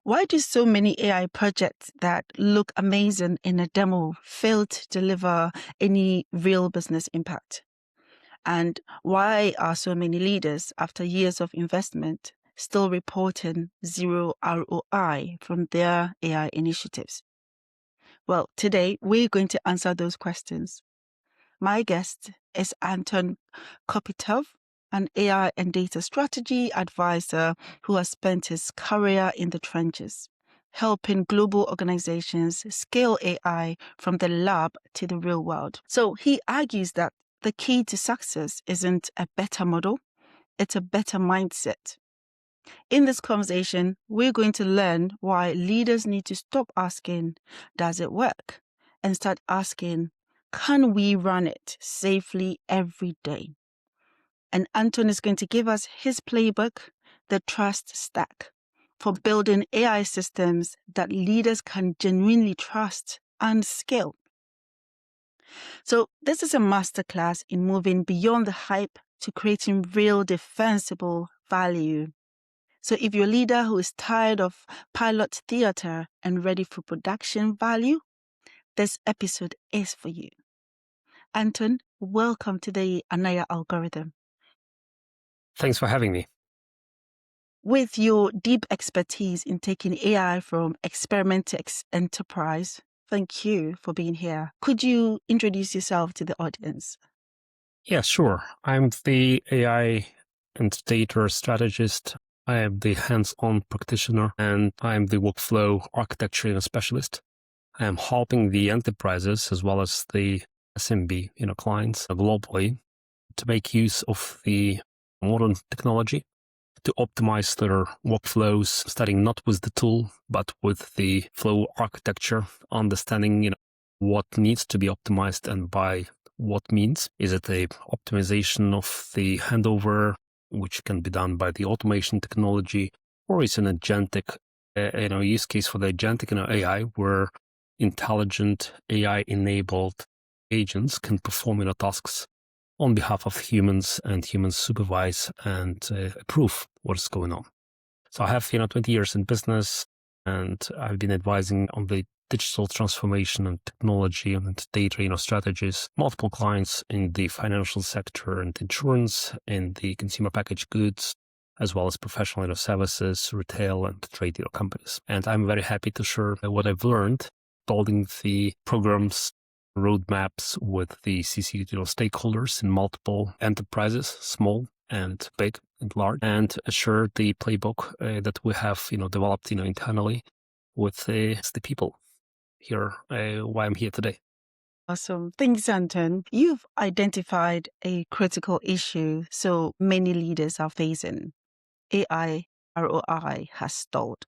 Why do so many AI projects that look amazing in a demo fail to deliver any real business impact? And why are so many leaders, after years of investment, still reporting zero ROI from their AI initiatives? Well, today we're going to answer those questions. My guest is Anton Kopitov, an AI and data strategy advisor who has spent his career in the trenches, helping global organizations scale AI from the lab to the real world. So he argues that the key to success isn't a better model, it's a better mindset. In this conversation, we're going to learn why leaders need to stop asking, does it work? And start asking, can we run it safely every day? And Anton is going to give us his playbook, the trust stack, for building AI systems that leaders can genuinely trust and scale. So this is a masterclass in moving beyond the hype to creating real defensible value. So if you're a leader who is tired of pilot theater and ready for production value, this episode is for you. Anton, welcome to the Anaya algorithm. Thanks for having me. With your deep expertise in taking AI from experiment to enterprise, thank you for being here. Could you introduce yourself to the audience? Yeah, sure. I'm the AI and data strategist. I am the hands-on practitioner, and I'm the workflow architecture specialist. I am helping the enterprises as well as the SMB, clients globally to make use of the modern technology to optimize their workflows, starting not with the tool, but with the flow architecture, understanding, what needs to be optimized and by what means. Is it a optimization of the handover, which can be done by the automation technology, or is an agentic, use case for the agentic AI where intelligent AI-enabled agents can perform tasks on behalf of humans, and humans supervise and approve what's going on. So I have 20 years in business, and I've been advising on the digital transformation and technology and data strategies, multiple clients in the financial sector and insurance, in the consumer packaged goods, as well as professional services, retail and trade companies. And I'm very happy to share what I've learned building the programs, roadmaps with the CC stakeholders in multiple enterprises, small and big and large, and share the playbook that we have developed internally with the people here, why I'm here today. Awesome. Thanks, Anton. You've identified a critical issue so many leaders are facing. AI ROI has stalled.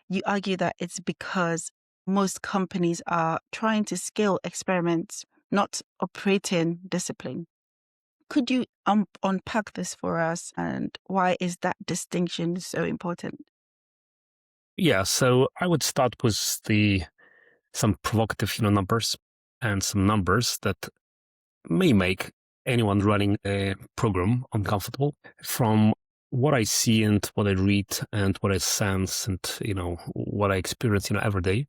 You argue that it's because most companies are trying to scale experiments, not operating discipline. Could you unpack this for us, and why is that distinction so important? Yeah, so I would start with some provocative numbers, and some numbers that may make anyone running a program uncomfortable. From what I see and what I read and what I sense and what I experience every day,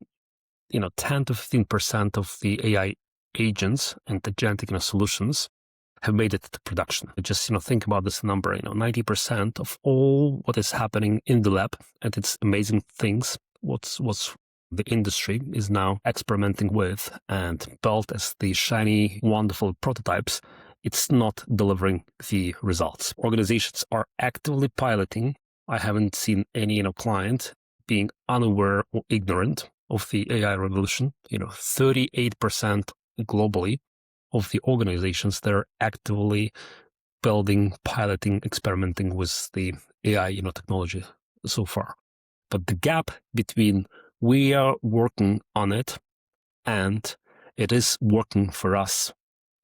10 to 15% of the AI agents and agentic solutions have made it to production. Just think about this number. 90% of all what is happening in the lab, and it's amazing things. What's the industry is now experimenting with and built as the shiny, wonderful prototypes, it's not delivering the results. Organizations are actively piloting. I haven't seen any client being unaware or ignorant of the AI revolution. 38% globally of the organizations that are actively building, piloting, experimenting with the AI technology so far. But the gap between we are working on it and it is working for us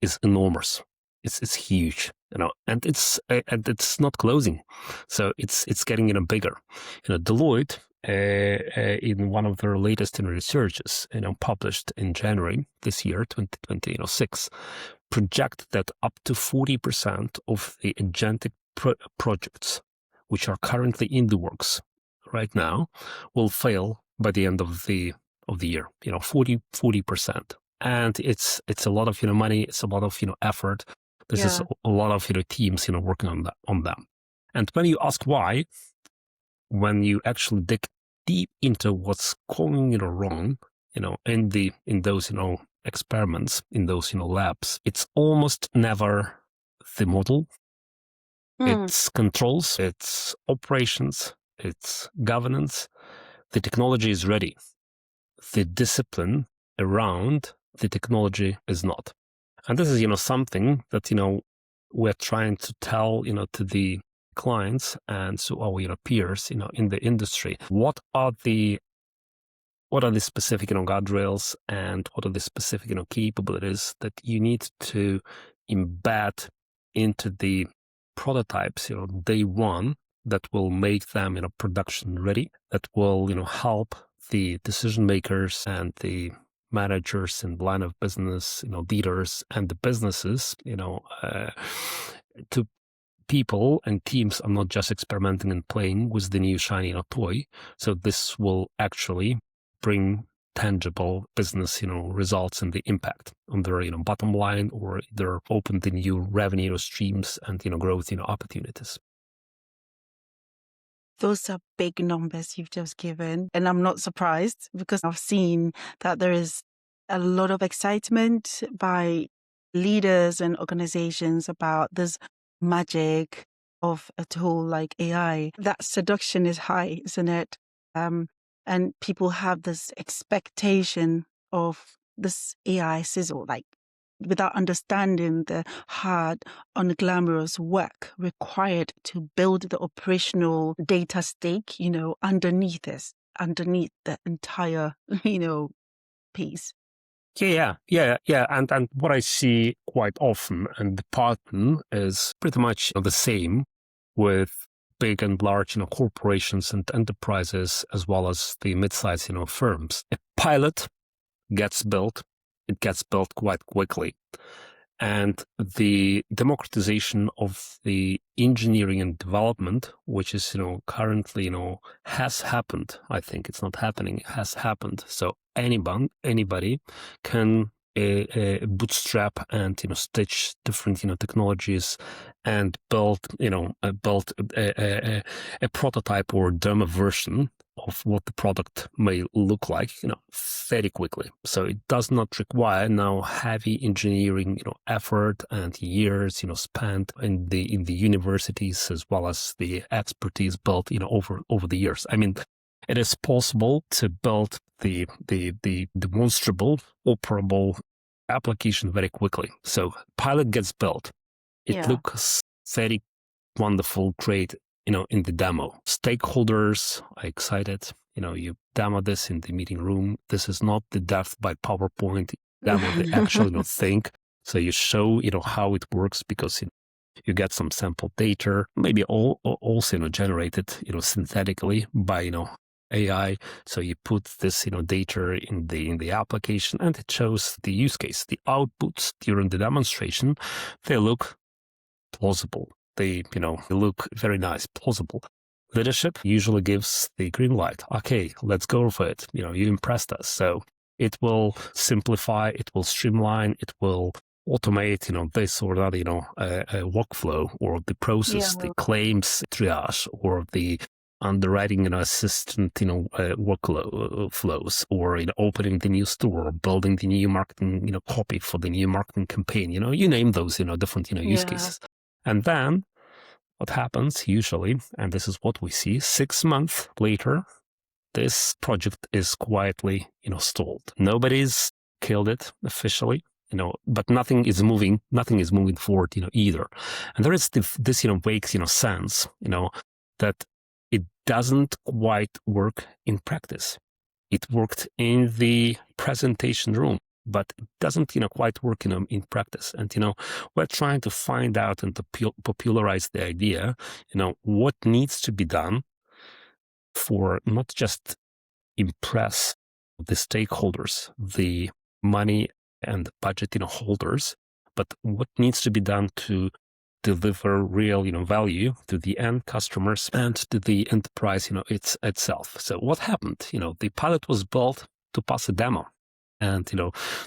is enormous. It's huge, and it's not closing. So it's getting bigger. Deloitte in one of their latest researches, published in January this year, 2026, project that up to 40% of the agentic projects which are currently in the works right now will fail by the end of the year, 40%. And it's a lot of, money, it's a lot of, effort. This is a lot of, teams, working on them. And when you ask why, when you actually dig deep into what's going, wrong, in those, experiments, in those, labs, it's almost never the model. It's controls, it's operations, it's governance. The technology is ready. The discipline around the technology is not. And this is, something that, we're trying to tell, to the clients and to our, peers, in the industry. What are the specific, guardrails, and what are the specific, capabilities that you need to embed into the prototypes, day one, that will make them, production ready, that will, help the decision makers and the managers and line of business, leaders and the businesses, to people and teams are not just experimenting and playing with the new shiny toy. So this will actually bring tangible business, results and the impact on their, bottom line, or either open the new revenue streams and, growth, opportunities. Those are big numbers you've just given. And I'm not surprised, because I've seen that there is a lot of excitement by leaders and organizations about this magic of a tool like AI. That seduction is high, isn't it? And people have this expectation of this AI sizzle, like, without understanding the hard, unglamorous work required to build the operational data stake, underneath the entire, piece. Yeah. And what I see quite often, and the pattern is pretty much the same with big and large, corporations and enterprises, as well as the mid-sized, firms. A pilot gets built. It gets built quite quickly. And the democratization of the engineering and development, which is, currently, has happened. I think it's not happening. It has happened. So anybody can bootstrap and, stitch different, technologies and build a prototype or demo version of what the product may look like, very quickly. So it does not require now heavy engineering, effort and years, spent in the universities, as well as the expertise built, over the years. I mean, it is possible to build the demonstrable, operable application very quickly. So pilot gets built. It looks very wonderful, great, in the demo. Stakeholders are excited. You demo this in the meeting room. This is not the death by PowerPoint demo, the actual thing. So you show, how it works, because you get some sample data, maybe also generated, synthetically by, AI. So you put this, data in the application, and it shows the use case. The outputs during the demonstration, they look plausible. They look very nice, plausible. Leadership usually gives the green light. Okay, let's go for it. You impressed us. So it will simplify, it will streamline, it will automate, this or that, a workflow, or the process, the claims triage, or the underwriting assistant, workflow flows, or opening the new store, building the new marketing, copy for the new marketing campaign. You name those, different, use cases. And then what happens usually, and this is what we see, 6 months later, this project is quietly, stalled. Nobody's killed it officially, but nothing is moving forward, either. And there is this, vague, sense, that it doesn't quite work in practice. It worked in the presentation room, but it doesn't, quite work, in practice. And, we're trying to find out and to popularize the idea, what needs to be done for not just impress the stakeholders, the money and budget, holders, but what needs to be done to deliver real, value to the end customers and to the enterprise, itself. So what happened? The pilot was built to pass a demo. And,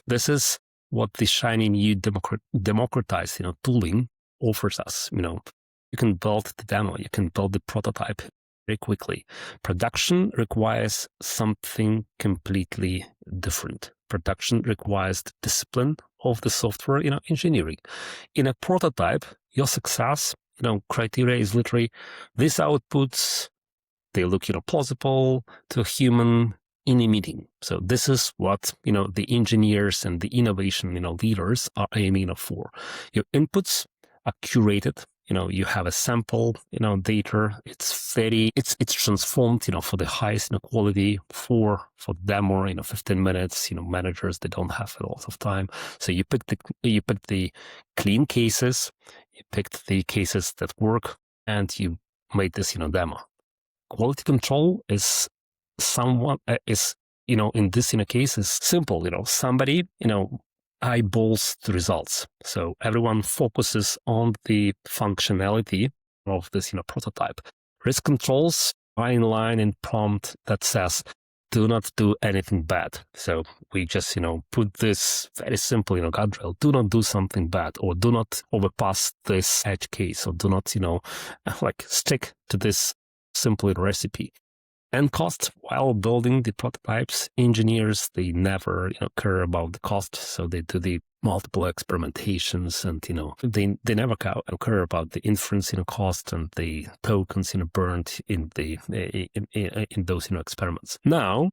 this is what the shiny new democratized, tooling offers us. You can build the demo, you can build the prototype very quickly. Production requires something completely different. Production requires the discipline of the software, engineering. In a prototype, your success, criteria is literally these outputs, they look, plausible to a human in a meeting. So this is what, the engineers and the innovation, leaders are aiming for. Your inputs are curated. You have a sample, data. It's transformed, for the highest quality for demo, 15 minutes. Managers, they don't have a lot of time. So you pick the clean cases, you picked the cases that work, and you made this, demo. Quality control is in this case is simple. Somebody, eyeballs the results. So everyone focuses on the functionality of this, prototype. Risk controls are in line in prompt that says, do not do anything bad. So we just, put this very simple, guardrail. Do not do something bad, or do not overpass this edge case, or do not, stick to this simple recipe. And cost, while building the prototypes, engineers, they never, care about the cost. So they do the multiple experimentations, and, they never care about the inference, cost and the tokens, burned in in those, experiments. Now,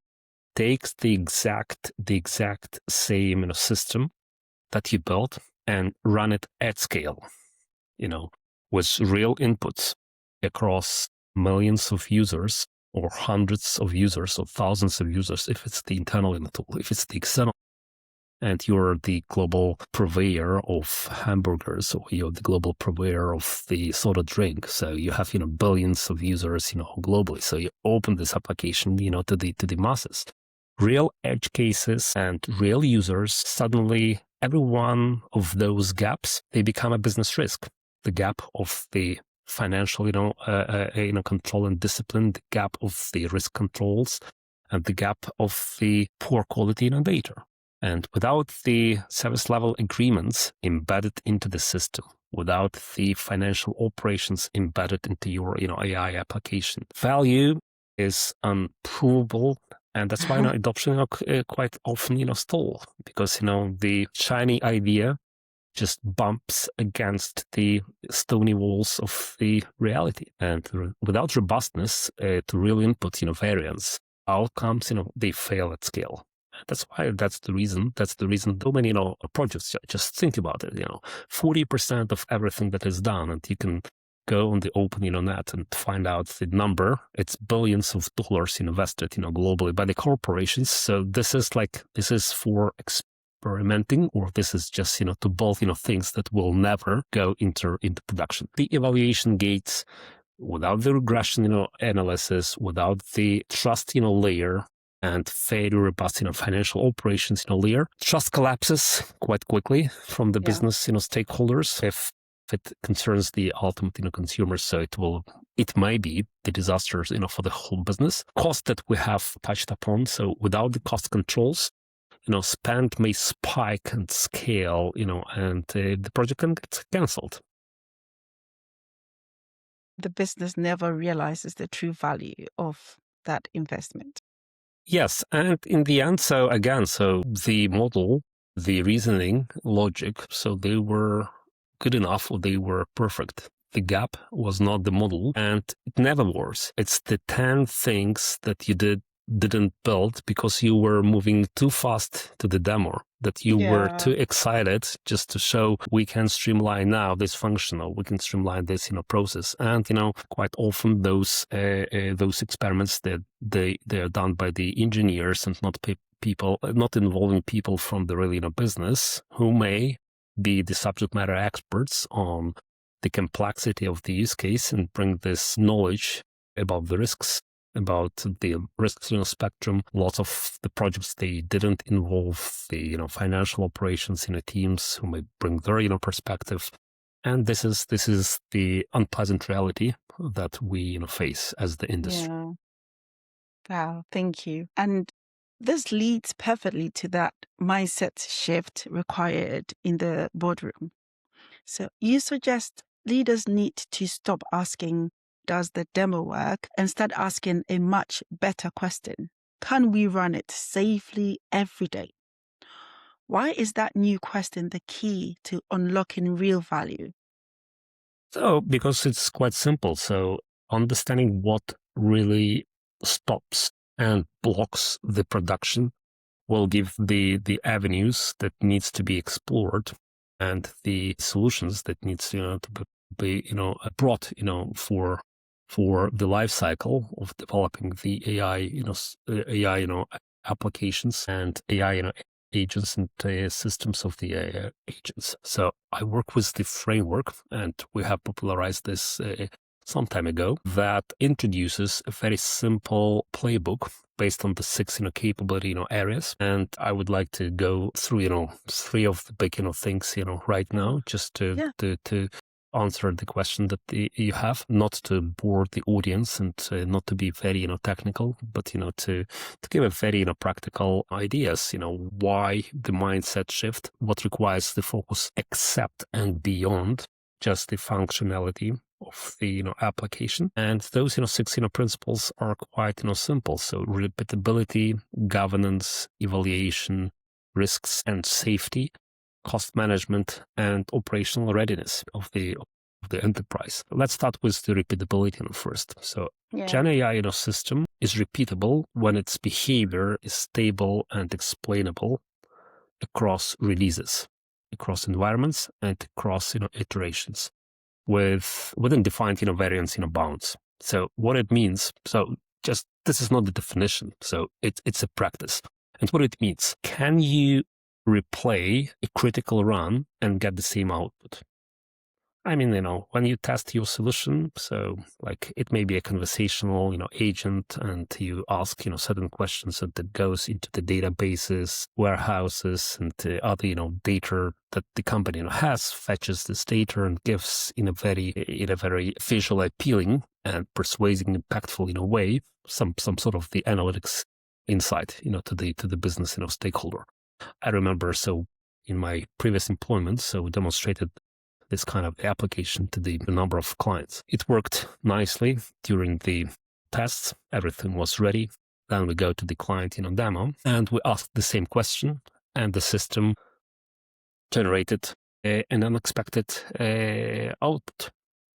takes the exact same, system that you built and run it at scale, with real inputs across millions of users, or hundreds of users, or thousands of users, if it's the internal in the tool, if it's the external, and you're the global purveyor of hamburgers, or you're the global purveyor of the soda drink. So you have, billions of users, globally. So you open this application, to the masses. Real edge cases and real users, suddenly every one of those gaps, they become a business risk. The gap of the financial, control and discipline, the gap of the risk controls, and the gap of the poor quality data. And without the service level agreements embedded into the system, without the financial operations embedded into your, AI application, value is unprovable. And that's why adoption quite often, stall, because, the shiny idea just bumps against the stony walls of the reality. And without robustness to real input, variance, outcomes, they fail at scale. That's the reason so many, projects, just think about it, 40% of everything that is done, and you can go on the open, net and find out the number. It's billions of dollars invested, globally by the corporations. So this is for experimenting, or this is just, to build, things that will never go into production. The evaluation gates, without the regression, analysis, without the trust, layer, and very robust, financial operations, layer, trust collapses quite quickly from the business, stakeholders if it concerns the ultimate, consumers. So it may be the disasters, for the whole business. Cost that we have touched upon. So without the cost controls, spend may spike and scale, and the project can get cancelled. The business never realizes the true value of that investment. Yes, and in the end, so the model, the reasoning, logic, so they were good enough, or they were perfect. The gap was not the model, and it never was. It's the 10 things that you didn't build because you were moving too fast to the demo, that you were too excited just to show we can streamline now this function, or we can streamline this, process. And, quite often those experiments that they are done by the engineers and not people, not involving people from the real, business, who may be the subject matter experts on the complexity of the use case and bring this knowledge about the risks, about the risks, spectrum. Lots of the projects, they didn't involve the, financial operations, teams who may bring their, perspective. And this is the unpleasant reality that we face as the industry. Yeah. Wow, thank you. And this leads perfectly to that mindset shift required in the boardroom. So you suggest leaders need to stop asking, does the demo work? And start asking a much better question. Can we run it safely every day? Why is that new question the key to unlocking real value? So, because it's quite simple. So, understanding what really stops and blocks the production will give the avenues that needs to be explored and the solutions that needs to be brought for the life cycle of developing the AI AI applications and AI agents and systems of the AI agents. So I work with the framework, and we have popularized this some time ago, that introduces a very simple playbook based on the 6 capability areas. And I would like to go through 3 of the big things right now, just to answer the question that you have, not to bore the audience and not to be very technical, but to give a very practical ideas, why the mindset shift, what requires the focus except and beyond just the functionality of the application. And those 6 principles are quite simple. So repeatability, governance, evaluation, risks and safety, cost management, and operational readiness of the enterprise. Let's start with the repeatability first. So Gen AI system is repeatable when its behavior is stable and explainable across releases, across environments, and across iterations within defined variance bounds. So what it means, so just this is not the definition, so it's a practice. And what it means, can you replay a critical run and get the same output? I mean, when you test your solution, so like it may be a conversational, agent, and you ask, certain questions that goes into the databases, warehouses, and other, data that the company has, fetches this data and gives in a very visual, appealing, and persuasive, impactful, way, some sort of the analytics insight, to the business, stakeholder. I remember, so in my previous employment, so we demonstrated this kind of application to the number of clients. It worked nicely during the tests. Everything was ready. Then we go to the client demo, and we asked the same question, and the system generated an unexpected output.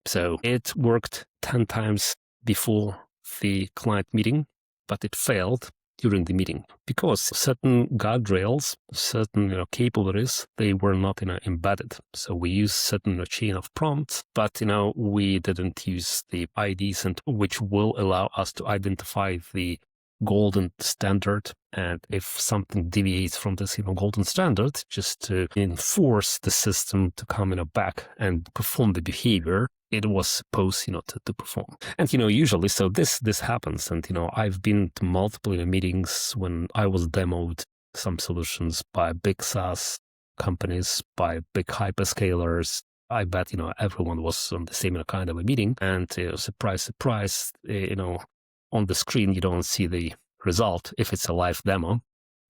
So it worked 10 times before the client meeting, but it failed during the meeting because certain guardrails, certain capabilities, they were not embedded. So we used certain chain of prompts, but we didn't use the IDs, and which will allow us to identify the golden standard. And if something deviates from this golden standard, just to enforce the system to come back and perform the behavior it was supposed to perform. And usually, so this happens, and I've been to multiple meetings when I was demoed some solutions by big SaaS companies, by big hyperscalers. I bet everyone was on the same kind of a meeting, and surprise, surprise, on the screen you don't see the result if it's a live demo.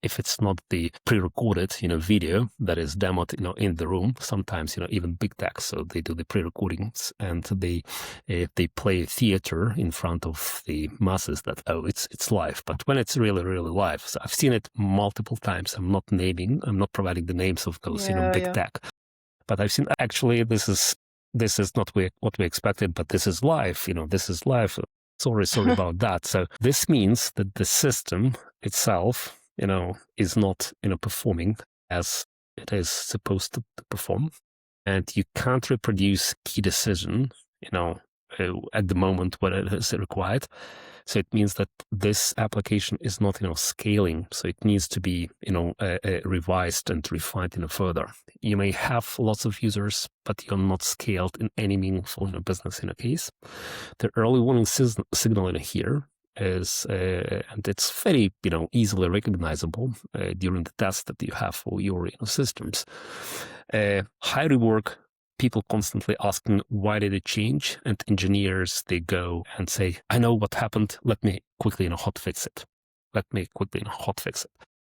If it's not the pre-recorded, video that is demoed, in the room, sometimes, even big tech, so they do the pre-recordings and they play theater in front of the masses that, oh, it's live. But when it's really, really live, so I've seen it multiple times. I'm not providing the names of those, big tech, but I've seen actually this is not what we expected, but this is live. This is live. Sorry about that. So this means that the system itself, is not, performing as it is supposed to perform. And you can't reproduce key decision, at the moment when it is required. So it means that this application is not, scaling. So it needs to be, revised and refined, further. You may have lots of users, but you're not scaled in any meaningful, business case. The early warning signal in here is, and it's very, easily recognizable during the test that you have for your systems. High rework people constantly asking, why did it change? And engineers, they go and say, I know what happened. Let me quickly, hot fix it.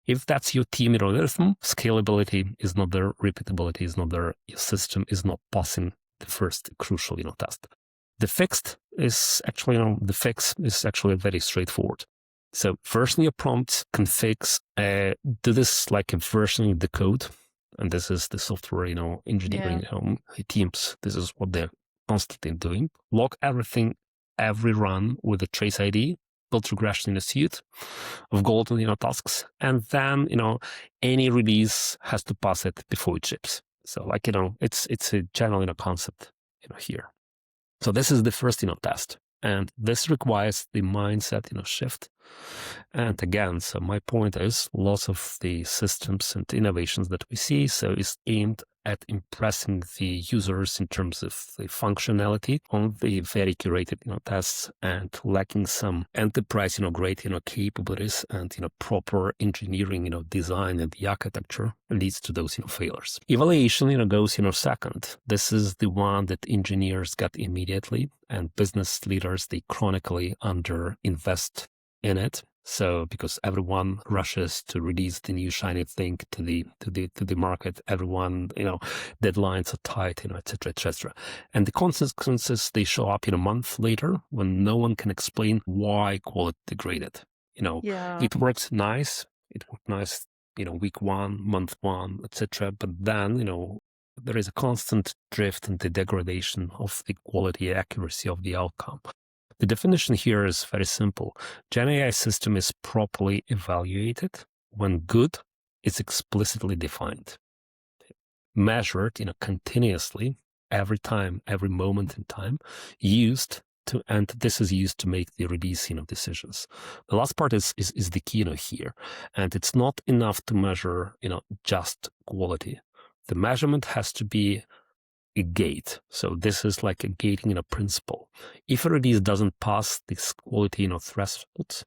If that's your team rhythm, scalability is not there, repeatability is not there, your system is not passing the first crucial, test. The fix is actually very straightforward. So version your prompts, config, do this like a versioning the code. And this is the software, engineering teams. This is what they're constantly doing. Log everything, every run with a trace ID, build regression in a suite of golden, tasks. And then, any release has to pass it before it ships. So it's a general, concept, here. So this is the first, test. And this requires the mindset, shift. And again, so my point is lots of the systems and innovations that we see, so is aimed at impressing the users in terms of the functionality on the very curated, tests, and lacking some enterprise, grade, capabilities and, proper engineering, design and the architecture leads to those, failures. Evaluation, goes, second. This is the one that engineers get immediately, and business leaders, they chronically underinvest in it. So because everyone rushes to release the new shiny thing to the market, everyone, deadlines are tight, etc., etc. And the consequences, they show up in a month later when no one can explain why quality degraded. It worked nice, week one, month one, etc. But then, there is a constant drift in the degradation of the quality accuracy of the outcome. The definition here is very simple. Gen AI system is properly evaluated when good is explicitly defined, measured, continuously, every time, every moment in time, and this is used to make the release, decisions. The last part is the key, here, and it's not enough to measure, just quality. The measurement has to be a gate. So this is like a gating, principle. If a release doesn't pass this quality, threshold,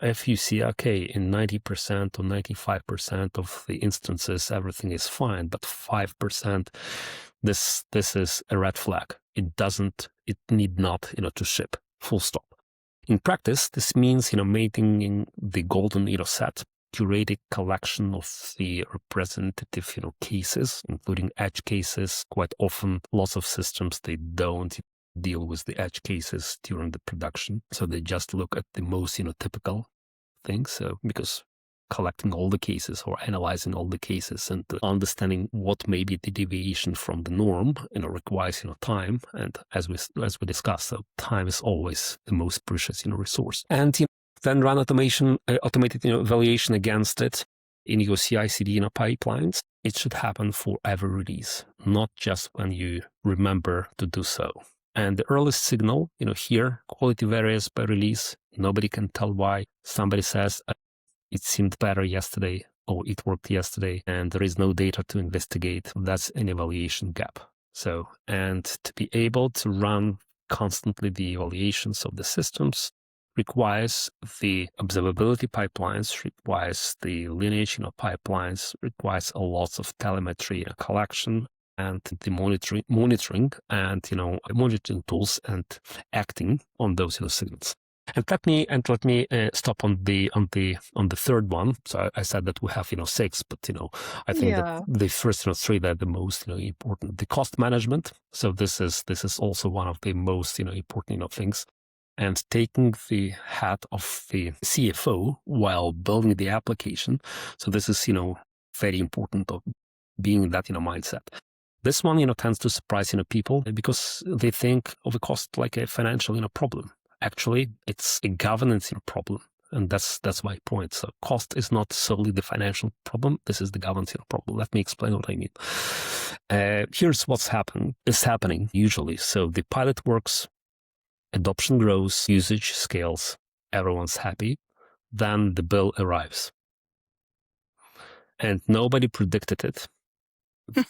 if you see, okay, in 90% or 95% of the instances, everything is fine, but 5%, this is a red flag. It need not, to ship, full stop. In practice, this means, maintaining the golden, set, curated collection of the representative, cases, including edge cases. Quite often, lots of systems, they don't deal with the edge cases during the production. So they just look at the most, typical things. So because collecting all the cases or analyzing all the cases and understanding what may be the deviation from the norm, requires, time. And as we discussed, so time is always the most precious, resource. And, then run automated evaluation against it in your CI/CD pipelines. It should happen for every release, not just when you remember to do so. And the earliest signal, here, quality varies by release. Nobody can tell why. Somebody says it seemed better yesterday or it worked yesterday, and there is no data to investigate. That's an evaluation gap. So, and to be able to run constantly the evaluations of the systems requires the observability pipelines, requires the lineage pipelines, requires a lot of telemetry collection and the monitoring and monitoring tools and acting on those signals. And let me stop on the third one. So I said that we have 6, but I think that the first 3 that are the most important. The cost management. So this is also one of the most important things. And taking the hat of the CFO while building the application. So this is, very important of being in that, mindset. This one, tends to surprise, people because they think of a cost like a financial, problem. Actually, it's a governance problem. And that's my point. So cost is not solely the financial problem. This is the governance problem. Let me explain what I mean. Here's what's happening usually. So the pilot works, adoption grows, usage scales, everyone's happy, then the bill arrives. And nobody predicted it.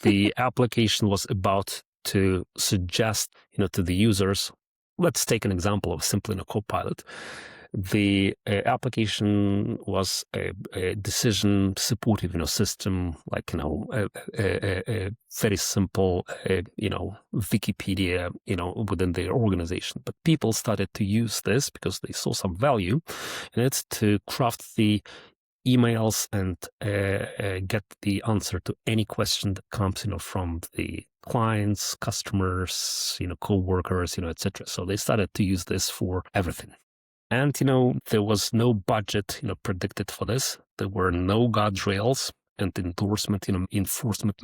The application was about to suggest, to the users, let's take an example of simply Copilot. the application was a decision supportive, system, like, a very simple, Wikipedia, within their organization. But people started to use this because they saw some value in it to craft the emails and get the answer to any question that comes, from the clients, customers, co-workers, etc. So they started to use this for everything. And, there was no budget, predicted for this. There were no guardrails and enforcement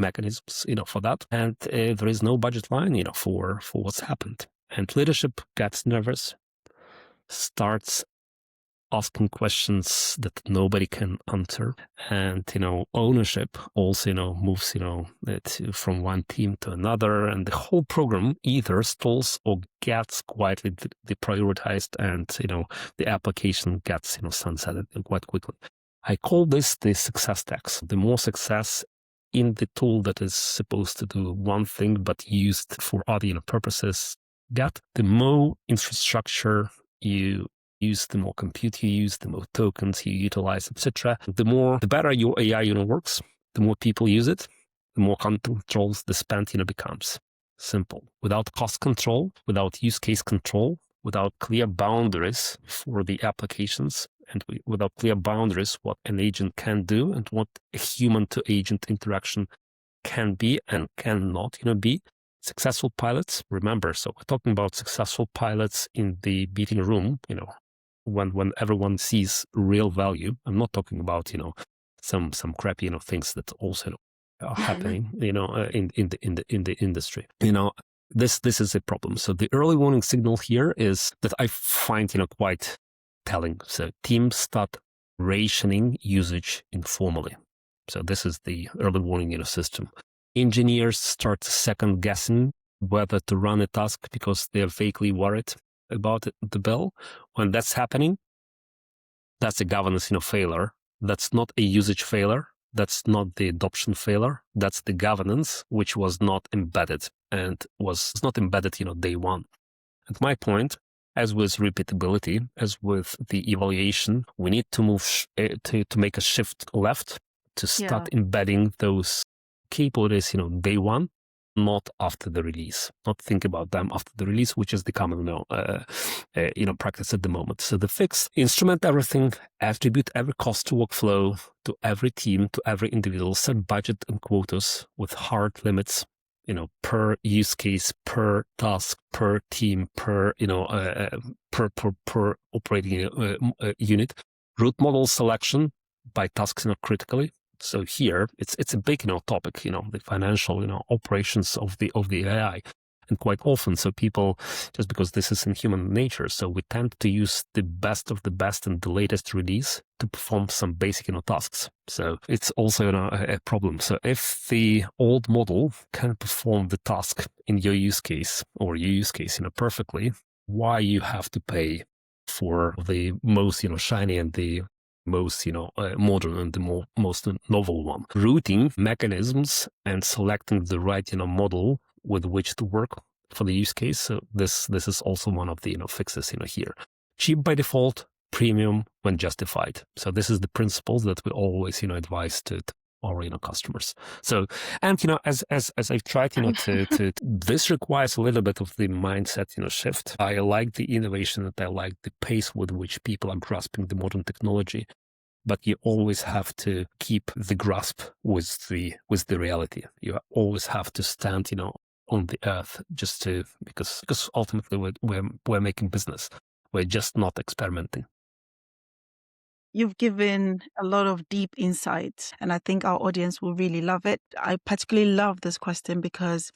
mechanisms, for that. And there is no budget line, for what's happened. And leadership gets nervous, starts asking questions that nobody can answer. And, ownership also, moves, from one team to another. And the whole program either stalls or gets quietly deprioritized, and, the application gets, sunsetted quite quickly. I call this the success tax. The more success in the tool that is supposed to do one thing but used for other purposes get, the more infrastructure you use, the more compute you use, the more tokens you utilize, etc. The better your AI works, the more people use it, the more controls the spend becomes. Simple. Without cost control, without use case control, without clear boundaries for the applications, and without clear boundaries what an agent can do and what a human to agent interaction can be and cannot be. Successful pilots, remember, so we're talking about successful pilots in the meeting room, when everyone sees real value. I'm not talking about, some crappy, things that also are happening, in the industry. This is a problem. So the early warning signal here is that I find, quite telling. So teams start rationing usage informally. So this is the early warning, system. Engineers start second guessing whether to run a task because they're vaguely worried about the bill. When that's happening, that's a governance, failure. That's not a usage failure. That's not the adoption failure. That's the governance, which was not embedded and was not embedded, day one. And my point, as with repeatability, as with the evaluation, we need to move to make a shift left to start embedding those capabilities, day one, not after the release. Not think about them after the release, which is the common, practice at the moment. So the fix: instrument everything, attribute every cost to workflow, to every team, to every individual, set budget and quotas with hard limits, per use case, per task, per team, per operating unit. Root model selection by tasks, critically. So here it's a big, topic, the financial, operations of the AI. And quite often, so people, just because this is in human nature, so we tend to use the best of the best and the latest release to perform some basic, tasks. So it's also a problem. So if the old model can perform the task in your use case perfectly, why you have to pay for the most, shiny and the most, modern and the most novel one? Routing mechanisms and selecting the right, model with which to work for the use case. So this is also one of the, fixes, here. Cheap by default, premium when justified. So this is the principles that we always, advise to our, customers. So, and, as I've tried, to this requires a little bit of the mindset, shift. I like the innovation, and I like the pace with which people are grasping the modern technology. But you always have to keep the grasp with the reality. You always have to stand, on the earth, just to because ultimately we're making business. We're just not experimenting. You've given a lot of deep insight, and I think our audience will really love it. I particularly love this question because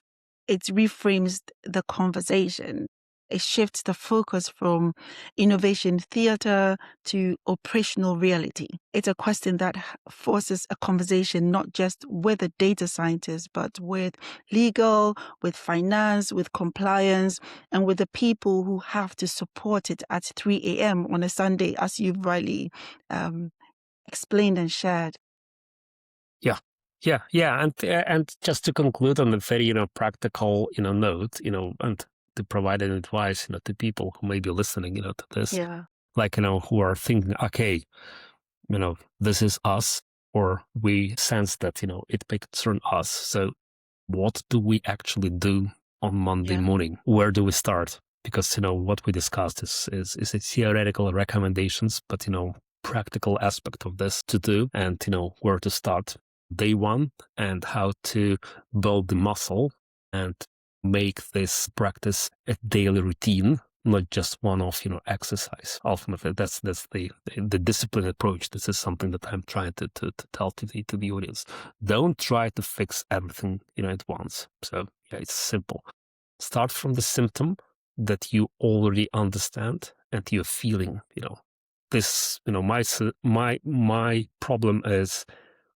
it reframes the conversation. It shifts the focus from innovation theater to operational reality. It's a question that forces a conversation not just with a data scientist, but with legal, with finance, with compliance, and with the people who have to support it at 3 a.m. on a Sunday, as you've rightly explained and shared. Yeah. And just to conclude on a very, practical, note, and to provide an advice, to people who may be listening, to this. Yeah. like, who are thinking, okay, this is us, or we sense that, it may concern us. So what do we actually do on Monday morning? Where do we start? Because, what we discussed is a theoretical recommendations, but, practical aspect of this to do, and, where to start day one, and how to build the muscle and make this practice a daily routine, not just one-off, exercise. Ultimately, that's the disciplined approach. This is something that I'm trying to tell to the audience. Don't try to fix everything, at once. So yeah, it's simple. Start from the symptom that you already understand and you're feeling. This, my problem is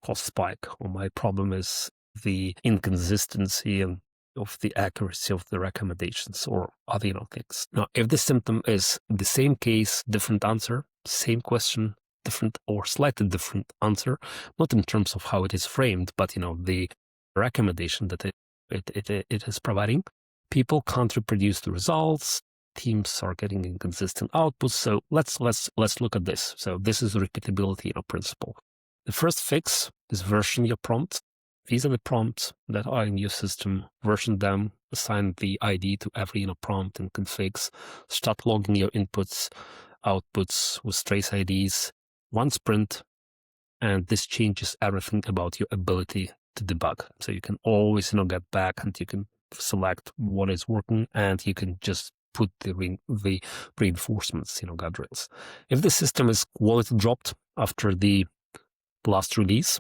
cost spike, or my problem is the inconsistency and of the accuracy of the recommendations, or other things. Now, if the symptom is the same case, different answer, same question, different or slightly different answer, not in terms of how it is framed, but the recommendation that it is providing, people can't reproduce the results. Teams are getting inconsistent outputs. So let's look at this. So this is repeatability principle. The first fix is version your prompts. These are the prompts that are in your system. Version them, assign the ID to every prompt and configs. Start logging your inputs, outputs with trace IDs. One sprint, and this changes everything about your ability to debug. So you can always get back, and you can select what is working, and you can just put the reinforcements, guardrails. If the system is quality dropped after the last release,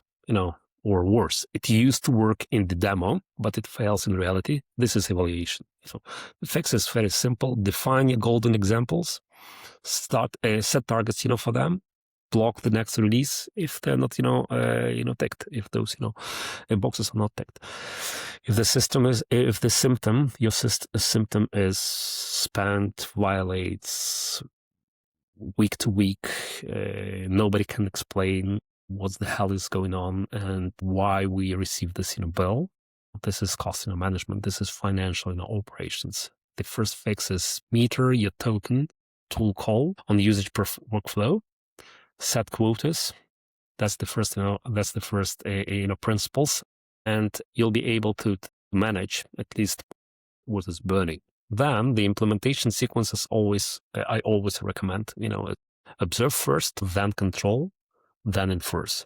or worse, it used to work in the demo, but it fails in reality, this is evaluation. So the fix is very simple. Define your golden examples, start set targets, for them, block the next release if they're not, ticked, if those, boxes are not ticked. If the symptom, your symptom is spent, violates week to week, nobody can explain what the hell is going on and why we receive this, bill. This is cost, management. This is financial, operations. The first fix is meter your token tool call on usage per workflow. Set quotas. That's the first, principles, and you'll be able to manage at least what is burning. Then the implementation sequence is I always recommend, observe first, then control, then enforce.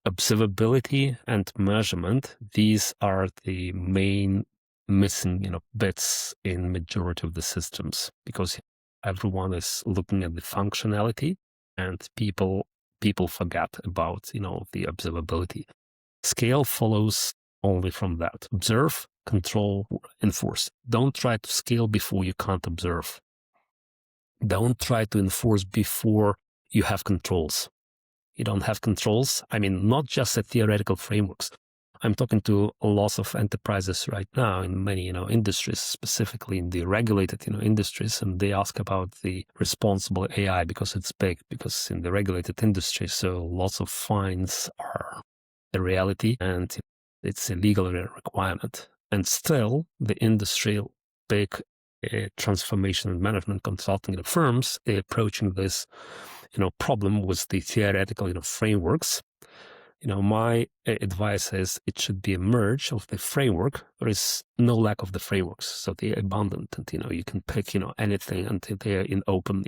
Observability and measurement, these are the main missing, bits in majority of the systems, because everyone is looking at the functionality, and people forget about, the observability. Scale follows only from that. Observe, control, enforce. Don't try to scale before you can't observe. Don't try to enforce before you have controls. You don't have controls. I mean, not just at theoretical frameworks. I'm talking to lots of enterprises right now in many, industries, specifically in the regulated, industries, and they ask about the responsible AI because it's big, because in the regulated industry, so lots of fines are a reality and it's a legal requirement. And still, the industry, big transformation and management consulting firms, they're approaching this, problem with the theoretical, frameworks. My advice is it should be a merge of the framework. There is no lack of the frameworks, so they're abundant, and you can pick anything, and they're in open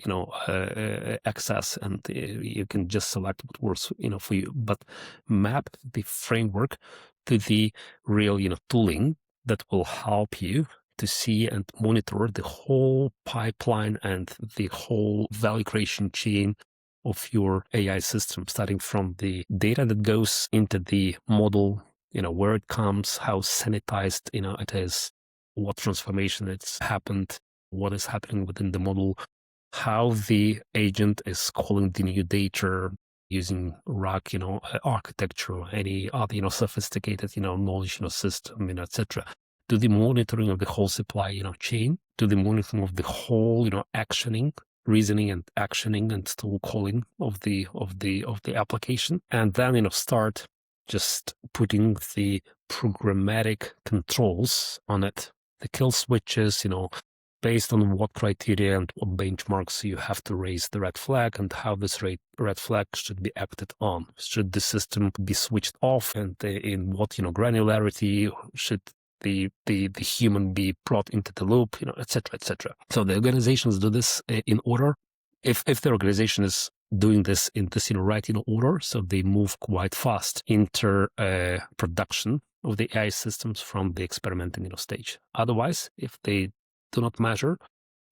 access, and you can just select what works for you. But map the framework to the real tooling that will help you to see and monitor the whole pipeline and the whole value creation chain of your AI system, starting from the data that goes into the model, where it comes, how sanitized, it is, what transformation it's happened, what is happening within the model, how the agent is calling the new data using RAG, architecture, any other, sophisticated, knowledge, system, etc. To the monitoring of the whole supply, chain, to the monitoring of the whole, actioning, reasoning and actioning and tool calling of the application, and then start just putting the programmatic controls on it, the kill switches, based on what criteria and what benchmarks you have to raise the red flag, and how this red flag should be acted on. Should the system be switched off, and in what granularity should the human be brought into the loop, etc., etc. So the organizations do this in order. If the organization is doing this in this right in order, so they move quite fast into production of the AI systems from the experimenting stage. Otherwise, if they do not measure,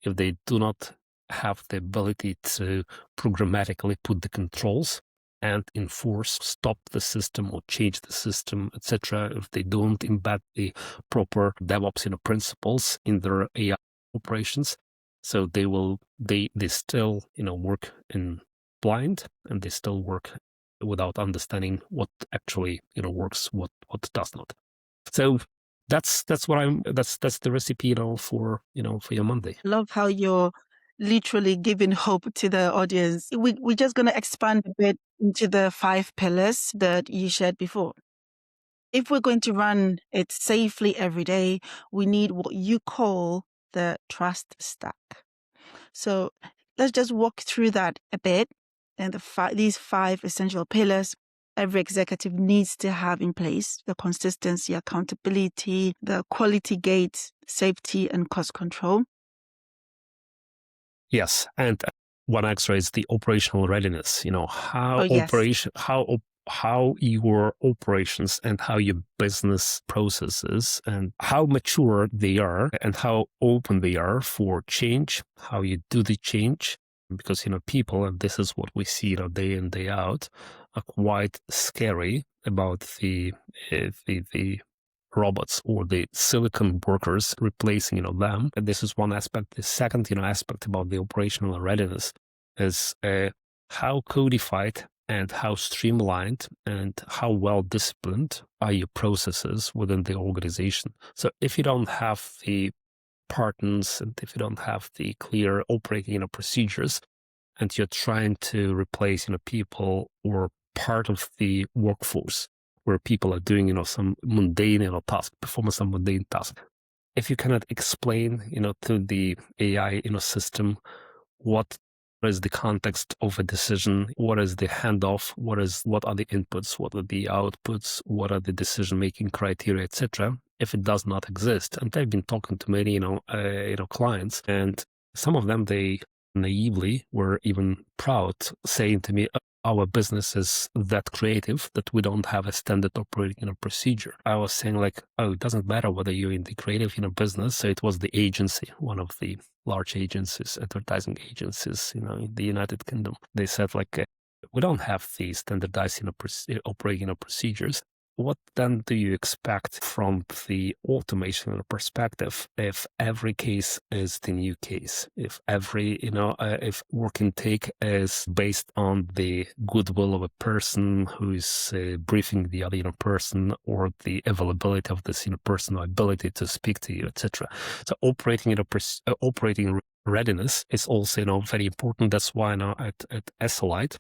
if they do not have the ability to programmatically put the controls and enforce, stop the system or change the system, etc., if they don't embed the proper DevOps principles in their AI operations, so they still work in blind, and they still work without understanding what actually works, what does not. So that's the recipe for your Monday. Love how you're literally giving hope to the audience. We're just going to expand a bit into the 5 pillars that you shared before. If we're going to run it safely every day, we need what you call the trust stack. So let's just walk through that a bit. And these 5 essential pillars every executive needs to have in place: the consistency, accountability, the quality gate, safety, and cost control. Yes, and one extra is the operational readiness. How your operations and how your business processes and how mature they are and how open they are for change, how you do the change. Because people, and this is what we see day in, day out, are quite scary about the robots or the silicon workers replacing them. And this is one aspect. The second aspect about the operational readiness is how codified and how streamlined and how well disciplined are your processes within the organization. So if you don't have the patterns, and if you don't have the clear operating procedures, and you're trying to replace people or part of the workforce where people are doing some mundane task, performing some mundane task, if you cannot explain to the AI system what is the context of a decision, what is the handoff, what are the inputs, what are the outputs, what are the decision-making criteria, etc. If it does not exist, and I've been talking to many clients, and some of them, they naively were even proud, saying to me, our business is that creative that we don't have a standard operating procedure. I was saying it doesn't matter whether you're in the creative business. So it was the agency, one of the large agencies, advertising agencies, in the United Kingdom. They said we don't have the standardized operating procedures. What then do you expect from the automation perspective if every case is the new case? If every, if work intake is based on the goodwill of a person who is briefing the other person, or the availability of this person, or ability to speak to you, etc. So operating readiness is also very important. That's why now at SLite,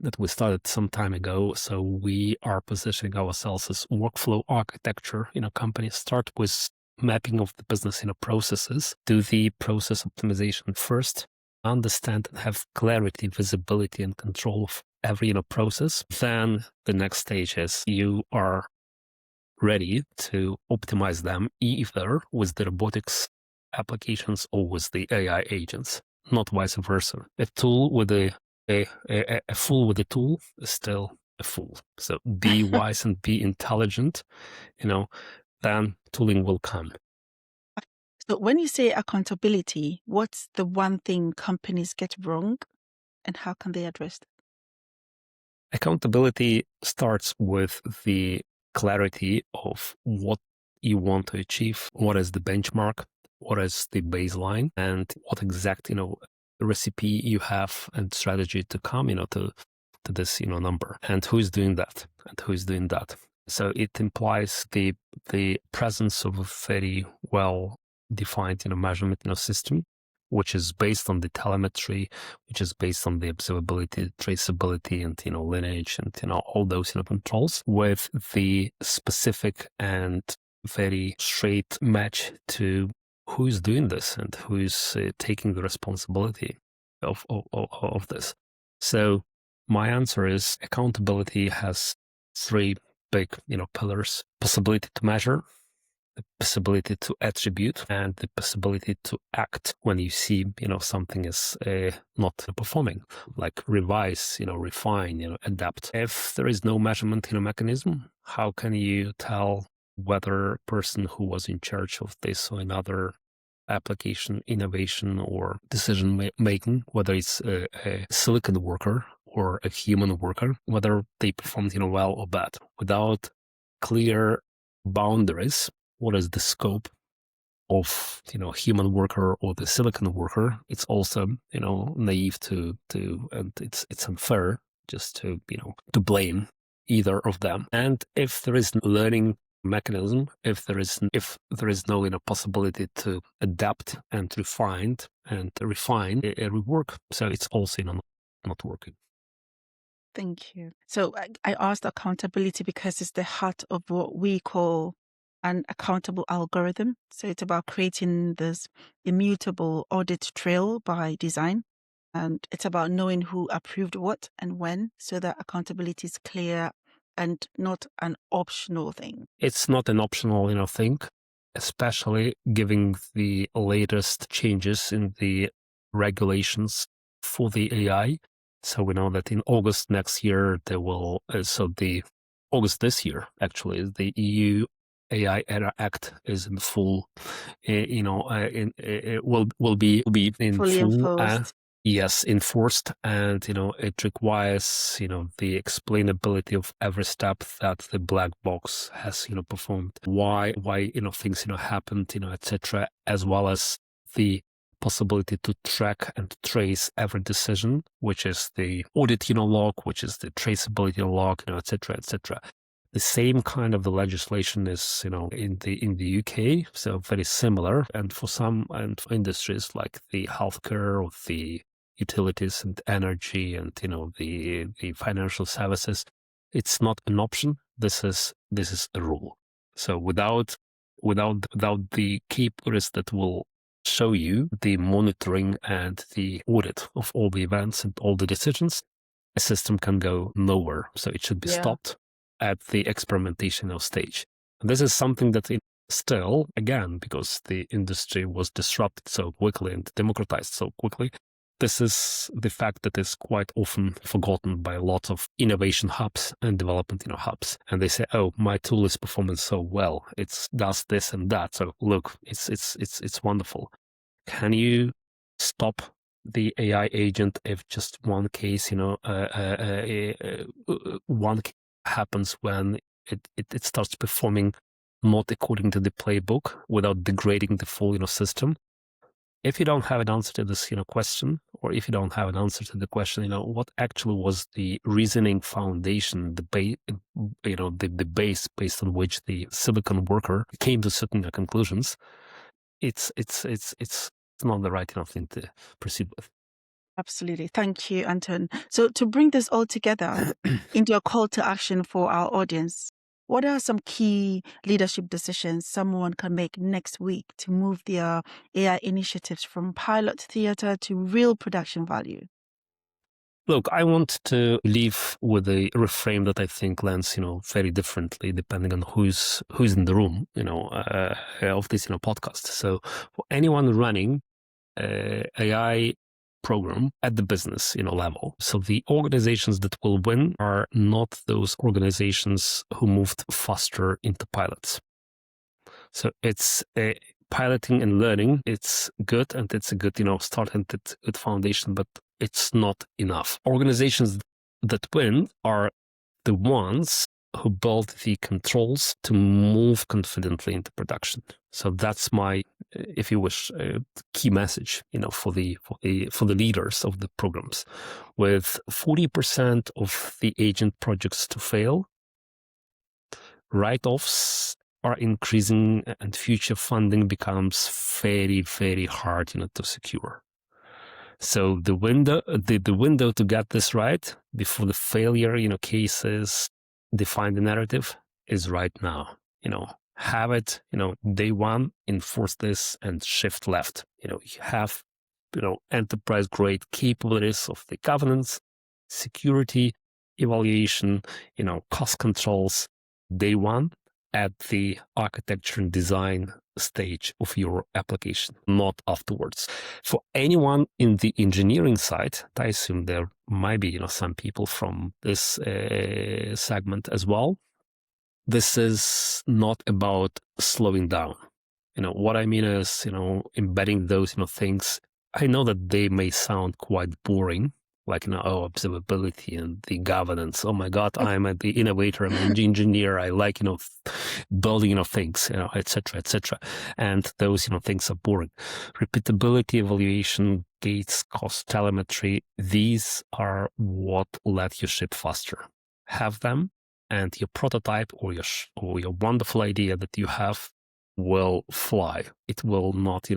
that we started some time ago. So we are positioning ourselves as workflow architecture. Companies start with mapping of the business processes, do the process optimization first, understand and have clarity, visibility, and control of every process. Then the next stage is you are ready to optimize them either with the robotics applications or with the AI agents, not vice versa. A tool with a fool with a tool is still a fool. So be wise and be intelligent, then tooling will come. So when you say accountability, what's the one thing companies get wrong, and how can they address it? Accountability starts with the clarity of what you want to achieve, what is the benchmark, what is the baseline, and what exact, recipe you have and strategy to come, to this, number, and who is doing that and who is doing that. So it implies the presence of a very well defined, measurement, system, which is based on the telemetry, which is based on the observability, traceability, and lineage, and all those controls, with the specific and very straight match to who is doing this and who is taking the responsibility of this? So my answer is accountability has three big, pillars: possibility to measure, the possibility to attribute, and the possibility to act when you see, something is not performing, like revise, refine, adapt. If there is no measurement, mechanism, how can you tell whether a person who was in charge of this or another application, innovation, or decision making, whether it's a silicon worker or a human worker, whether they performed, well or bad, without clear boundaries? What is the scope of human worker or the silicon worker? It's also naive to and it's unfair just to to blame either of them. And if there is learning mechanism, if there is no possibility to adapt and refine and refine, rework, so it's also not working. Thank you. So I asked accountability because it's the heart of what we call an accountable algorithm. So it's about creating this immutable audit trail by design. And it's about knowing who approved what and when, so that accountability is clear and not an optional thing. It's not an optional, thing, especially given the latest changes in the regulations for the AI. So we know that in August next year, there will, August this year, actually, the EU AI Era Act is in full, will be in Fully full, enforced. yes, enforced, and it requires the explainability of every step that the black box has performed, why things happened, etc., as well as the possibility to track and trace every decision, which is the audit log, which is the traceability log, etc., etc. The same kind of the legislation is, in the UK, so very similar. And for some industries like the healthcare or the utilities and energy and the financial services, it's not an option. This is a rule. So without the KPIs that will show you the monitoring and the audit of all the events and all the decisions, a system can go nowhere. So it should be stopped at the experimentation stage. And this is something that still, again, because the industry was disrupted so quickly and democratized so quickly, this is the fact that is quite often forgotten by lots of innovation hubs and development hubs. And they say, oh, my tool is performing so well. It does this and that. So look, it's wonderful. Can you stop the AI agent if just one case, one happens when it starts performing not according to the playbook without degrading the full system? If you don't have an answer to this question, or if you don't have an answer to the question, what actually was the reasoning foundation, the base based on which the silicon worker came to certain conclusions, it's not the right thing to proceed with. Absolutely. Thank you, Anton. So to bring this all together into a call to action for our audience, what are some key leadership decisions someone can make next week to move their AI initiatives from pilot theater to real production value? Look, I want to leave with a reframe that I think lands, very differently depending on who's in the room, of this, podcast. So for anyone running AI program at the business level, so the organizations that will win are not those organizations who moved faster into pilots. So it's piloting and learning. It's good, and it's a good start and it's a good foundation, but it's not enough. Organizations that win are the ones who build the controls to move confidently into production. So that's my, if you wish, key message, for the leaders of the programs. With 40% of the agent projects to fail, write-offs are increasing, and future funding becomes very, very hard, to secure. So the window to get this right before the failure, cases define the narrative is right now. have it, day one, enforce this and shift left. You have, enterprise grade capabilities of the governance, security, evaluation, cost controls, day one at the architecture and design stage of your application, not afterwards. For anyone in the engineering side, I assume there might be, some people from this segment as well. This is not about slowing down. What I mean is, embedding those, things. I know that they may sound quite boring, like, observability and the governance. Oh my God, I'm the innovator, I'm an engineer. I like, building, things, et cetera, et cetera. And those, things are boring. Repeatability, evaluation, gates, cost, telemetry, these are what let you ship faster. Have them, and your prototype or your wonderful idea that you have will fly. It will not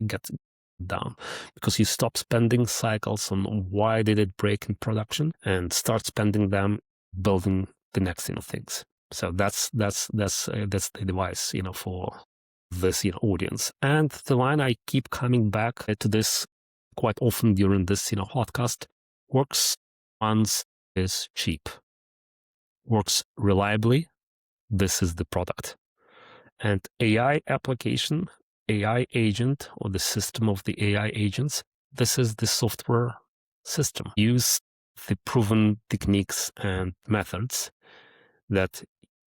get down, because you stop spending cycles on why did it break in production and start spending them building the next things. So that's the device for this audience. And the line I keep coming back to this quite often during this podcast: works once is cheap. Works reliably, this is the product. And AI application, AI agent, or the system of the AI agents, this is the software system. Use the proven techniques and methods that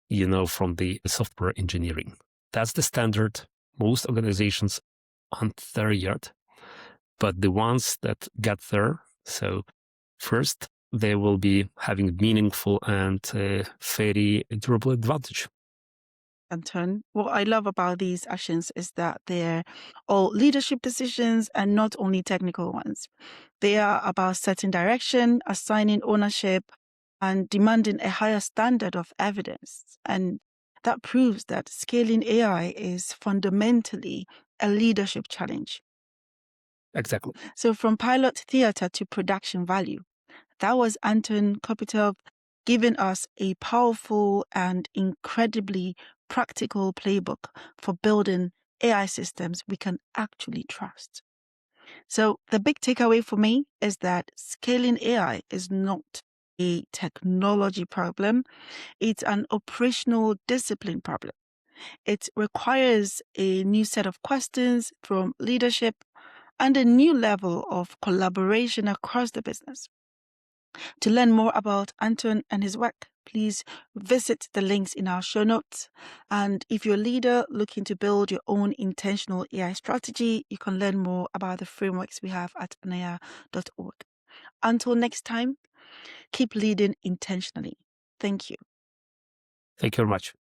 you know from the software engineering. That's the standard. Most organizations aren't there yet, but the ones that get there, so first, they will be having meaningful and very durable advantage. Anton, what I love about these actions is that they're all leadership decisions and not only technical ones. They are about setting direction, assigning ownership, and demanding a higher standard of evidence. And that proves that scaling AI is fundamentally a leadership challenge. Exactly. So from pilot theater to production value, that was Anton Kopitov giving us a powerful and incredibly practical playbook for building AI systems we can actually trust. So the big takeaway for me is that scaling AI is not a technology problem. It's an operational discipline problem. It requires a new set of questions from leadership and a new level of collaboration across the business. To learn more about Anton and his work, please visit the links in our show notes. And if you're a leader looking to build your own intentional AI strategy, you can learn more about the frameworks we have at anaya.org. Until next time, keep leading intentionally. Thank you. Thank you very much.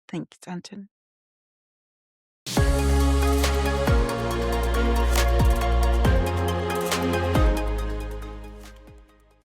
Thanks, Anton.